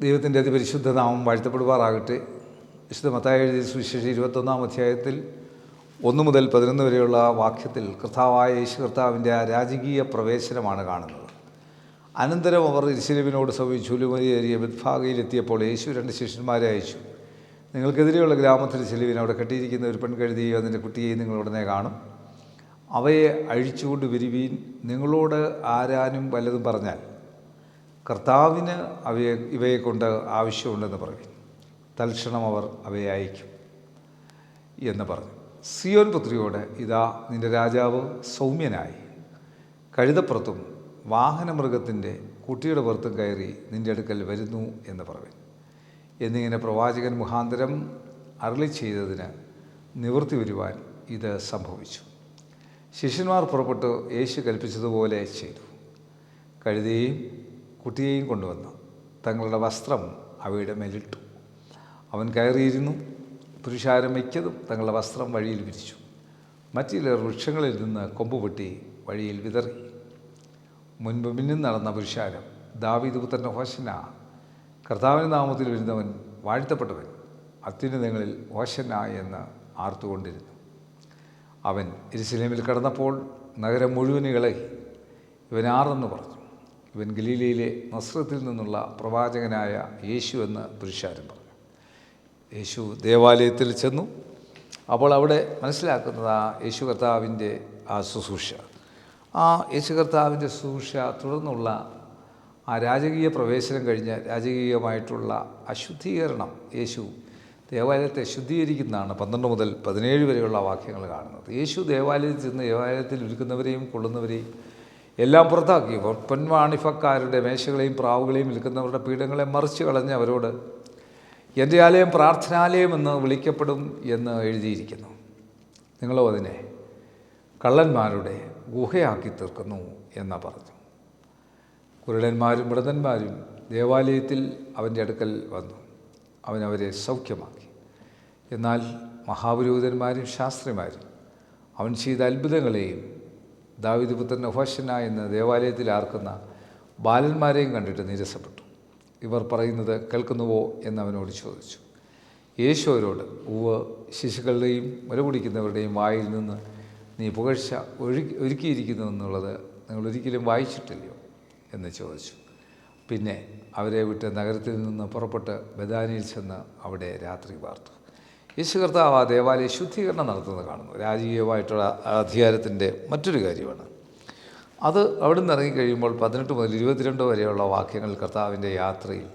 ദൈവത്തിൻ്റെ അതിപരിശുദ്ധ നാമം വാഴ്ത്തപ്പെടുവാറാകട്ടെ. വിശുദ്ധ മത്തായി എഴുതിയ സുവിശേഷം 21-ാം അധ്യായത്തിൽ 1 മുതൽ 11 വരെയുള്ള വാക്യത്തിൽ കർത്താവായ യേശു കർത്താവിൻ്റെ ആ രാജകീയ പ്രവേശനമാണ് കാണുന്നത്. അനന്തരം അവർ യെരൂശലേമിനോട് ചുലുമലയേറിയ ബേത്ഫഗയിലെത്തിയപ്പോൾ യേശു 2 ശിഷ്യന്മാരെ അയച്ചു. നിങ്ങൾക്കെതിരെയുള്ള ഗ്രാമത്തിൽ ചെല്ലുവിൻ, അവിടെ കെട്ടിയിരിക്കുന്ന ഒരു പെൺകഴുതിയെയോ അതിൻ്റെ കുട്ടിയെയും നിങ്ങൾ ഉടനെ കാണും. അവയെ അഴിച്ചുകൊണ്ട് വരുവീൻ. നിങ്ങളോട് ആരാനും വല്ലതും പറഞ്ഞാൽ കർത്താവിന് ഇവയെ കൊണ്ട് ആവശ്യമുണ്ടെന്ന് പറയും. തൽക്ഷണം അവർ അവയെ അയക്കും എന്ന് പറഞ്ഞു. സിയോൻ പുത്രിയോട്, ഇതാ നിൻ്റെ രാജാവ് സൗമ്യനായി കഴുതപ്പുറത്തും വാഹനമൃഗത്തിൻ്റെ കുട്ടിയുടെ പുറത്തും കയറി നിൻ്റെ അടുക്കൽ വരുന്നു എന്ന് പറയും എന്നിങ്ങനെ പ്രവാചകൻ മുഖാന്തരം അരുളി ചെയ്തതിന് നിവൃത്തി വരുവാൻ ഇത് സംഭവിച്ചു. ശിഷ്യന്മാർ പുറപ്പെട്ടു യേശു കൽപ്പിച്ചതുപോലെ ചെയ്തു. കഴുതയെയും കുട്ടിയെയും കൊണ്ടുവന്ന് തങ്ങളുടെ വസ്ത്രം അവയുടെ മേലിട്ടു. അവൻ കയറിയിരുന്നു. പുരുഷാരം മിക്കതും തങ്ങളുടെ വസ്ത്രം വഴിയിൽ വിരിച്ചു. മറ്റു ചിലർ വൃക്ഷങ്ങളിൽ നിന്ന് കൊമ്പുപൊട്ടി വഴിയിൽ വിതറി. മുൻപ് മിന്നും നടന്ന പുരുഷാരം, ദാവീദ് പുത്രൻ്റെ ഹോശന്ന, കർത്താവിൻ്റെ നാമത്തിൽ വരുന്നവൻ വാഴ്ത്തപ്പെട്ടവൻ, അത്യുന്നതങ്ങളിൽ ഹോശന്ന എന്ന് ആർത്തുകൊണ്ടിരുന്നു. അവൻ യെരൂശലേമിൽ കടന്നപ്പോൾ നഗരം മുഴുവൻ ഇളകി. ഇവൻ ആരെന്ന് പറഞ്ഞു. ഇവൻ ഗലീലയിലെ നസ്രത്തിൽ നിന്നുള്ള പ്രവാചകനായ യേശു എന്ന് പുരുഷാരം പറഞ്ഞു. യേശു ദേവാലയത്തിൽ ചെന്നു. അപ്പോൾ അവിടെ മനസ്സിലാക്കുന്നത് യേശു കർത്താവിൻ്റെ ശുശ്രൂഷ, യേശു കർത്താവിൻ്റെ ശുശ്രൂഷ തുടർന്നുള്ള രാജകീയ പ്രവേശനം കഴിഞ്ഞ് രാജകീയമായിട്ടുള്ള അശുദ്ധീകരണം, യേശു ദേവാലയത്തെ ശുദ്ധീകരിക്കുന്നതാണ് 12 മുതൽ 17 വരെയുള്ള വാക്യങ്ങൾ കാണുന്നത്. യേശു ദേവാലയത്തിൽ ചെന്ന് ദേവാലയത്തിൽ വിൽക്കുന്നവരെയും കൊള്ളുന്നവരെയും എല്ലാം പുറത്താക്കി. പൊൻവാണിഫക്കാരുടെ മേശകളെയും പ്രാവുകളെയും വിൽക്കുന്നവരുടെ പീഠങ്ങളെ മറിച്ച് കളഞ്ഞ് അവരോട്, എൻ്റെ ആലയം പ്രാർത്ഥനാലയം എന്ന് വിളിക്കപ്പെടും എന്ന് എഴുതിയിരിക്കുന്നു. നിങ്ങളോ അതിനെ കള്ളന്മാരുടെ ഗുഹയാക്കി തീർക്കുന്നു എന്ന് പറഞ്ഞു. കുരുടന്മാരും മൃതന്മാരും ദേവാലയത്തിൽ അവൻ്റെ അടുക്കൽ വന്നു. അവൻ അവരെ സൗഖ്യമാക്കി. എന്നാൽ മഹാപുരോഹിതന്മാരും ശാസ്ത്രിമാരും അവൻ ചെയ്ത അത്ഭുതങ്ങളെയും ദാവീദ് പുത്രൻ്റെ ഹോശന്ന എന്ന് ദേവാലയത്തിൽ ആർക്കുന്ന ബാലന്മാരെയും കണ്ടിട്ട് നിരസപ്പെട്ടു. ഇവർ പറയുന്നത് കേൾക്കുന്നുവോ എന്നവനോട് ചോദിച്ചു. യേശു അവരോട്, ഉവ്വ്, ശിശുക്കളുടെയും മുല കുടിക്കുന്നവരുടെയും വായിൽ നിന്ന് നീ പുകഴ്ച ഒരുക്കിയിരിക്കുന്നു എന്നുള്ളത് നിങ്ങൾ ഒരിക്കലും വായിച്ചിട്ടില്ലയോ എന്ന് ചോദിച്ചു. പിന്നെ അവരെ വിട്ട് നഗരത്തിൽ നിന്ന് പുറപ്പെട്ട് ബഥാനിയിൽ ചെന്ന് അവിടെ രാത്രി പാർത്തു. യേശു കർത്താവ് ദേവാലയ ശുദ്ധീകരണം നടത്തുന്നത് കാണുന്നു. രാജകീയമായിട്ടുള്ള അധികാരത്തിൻ്റെ മറ്റൊരു കാര്യമാണ് അത്. അവിടെ നിന്ന് ഇറങ്ങിക്കഴിയുമ്പോൾ 18 മുതൽ 22 വരെയുള്ള വാക്യങ്ങൾ കർത്താവിൻ്റെ യാത്രയിൽ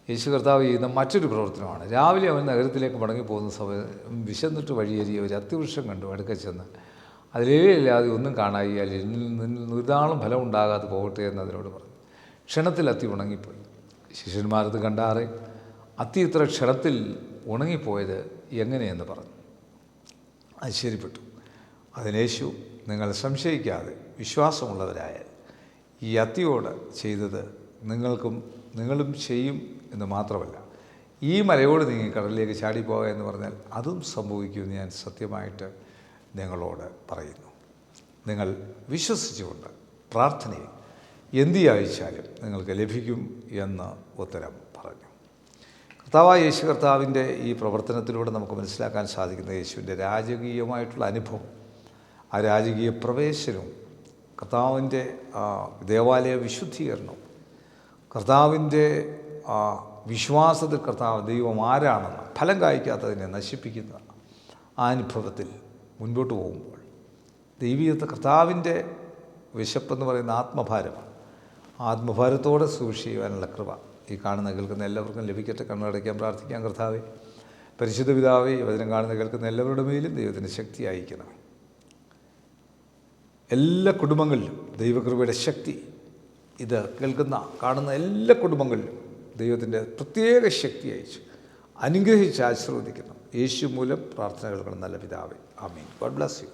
യേശു കർത്താവ് ചെയ്യുന്ന മറ്റൊരു പ്രവർത്തനമാണ്. രാവിലെ അവൻ നഗരത്തിലേക്ക് മടങ്ങിപ്പോകുന്ന സമയം വിശന്നിട്ട് വഴിയേറിയ ഒരു അത്തിവൃക്ഷം കണ്ടു. അടുക്ക ചെന്ന് അതിലേല്ലാതെ ഒന്നും കാണായിയാൽ നിർധാളം ഫലം ഉണ്ടാകാതെ പോകട്ടെ എന്ന് അതിനോട് പറഞ്ഞു. ക്ഷണത്തിൽ അത്തി ഉണങ്ങിപ്പോയി. ശിഷ്യന്മാരത് കണ്ടാറെ അത്തി ഇത്ര ക്ഷണത്തിൽ ഉണങ്ങിപ്പോയത് എങ്ങനെയെന്ന് പറഞ്ഞു. ആശ്ചര്യപ്പെട്ടു. അതിനേശു, നിങ്ങൾ സംശയിക്കാതെ വിശ്വാസമുള്ളവരായാൽ ഈ അത്തിയോട് ചെയ്തത് നിങ്ങളും ചെയ്യും എന്ന് മാത്രമല്ല, ഈ മലയോട് നീങ്ങി കടലിലേക്ക് ചാടിപ്പോകുക എന്ന് പറഞ്ഞാൽ അതും സംഭവിക്കുമെന്ന് ഞാൻ സത്യമായിട്ട് നിങ്ങളോട് പറയുന്നു. നിങ്ങൾ വിശ്വസിച്ചുകൊണ്ട് പ്രാർത്ഥനയിൽ എന്ത് യാചിച്ചാലും നിങ്ങൾക്ക് ലഭിക്കും എന്ന് ഉത്തരം പറഞ്ഞു. കർത്താവായ യേശു കർത്താവിൻ്റെ ഈ പ്രവർത്തനത്തിലൂടെ നമുക്ക് മനസ്സിലാക്കാൻ സാധിക്കുന്ന യേശുവിൻ്റെ രാജകീയമായിട്ടുള്ള അനുഭവം, ആ രാജകീയ പ്രവേശനവും, കർത്താവിൻ്റെ ദേവാലയ വിശുദ്ധീകരണവും, കർത്താവിൻ്റെ വിശ്വാസത്തിൽ കർത്താവ് ദൈവം ആരാണെന്ന് ഫലം കായ്ക്കാത്തതിനെ നശിപ്പിക്കുന്ന ആ അനുഭവത്തിൽ മുൻപോട്ട് പോകുമ്പോൾ ദൈവീകത്തെ കർത്താവിൻ്റെ വിശപ്പെന്ന് പറയുന്ന ആത്മഭാരമാണ്. ആത്മഭാരത്തോടെ സൂക്ഷിക്കുവാനുള്ള കൃപ ഈ കാണുന്ന കേൾക്കുന്ന എല്ലാവർക്കും ലഭിക്കട്ടെ. കണ്ണടയ്ക്കാൻ പ്രാർത്ഥിക്കാം. കർത്താവേ, പരിശുദ്ധ പിതാവേ, വചനം കാണുന്ന കേൾക്കുന്ന എല്ലാവരുടെ മേലും ദൈവത്തിൻ്റെ ശക്തി അയക്കണം. എല്ലാ കുടുംബങ്ങളിലും ദൈവകൃപയുടെ ശക്തി, ഇത് കേൾക്കുന്ന കാണുന്ന എല്ലാ കുടുംബങ്ങളിലും ദൈവത്തിൻ്റെ പ്രത്യേക ശക്തി അയച്ച് അനുഗ്രഹിച്ച് ആശീർവദിക്കണം. യേശു മൂലം പ്രാർത്ഥന കേൾക്കണം നല്ല പിതാവേ. ആമീൻ. God bless U.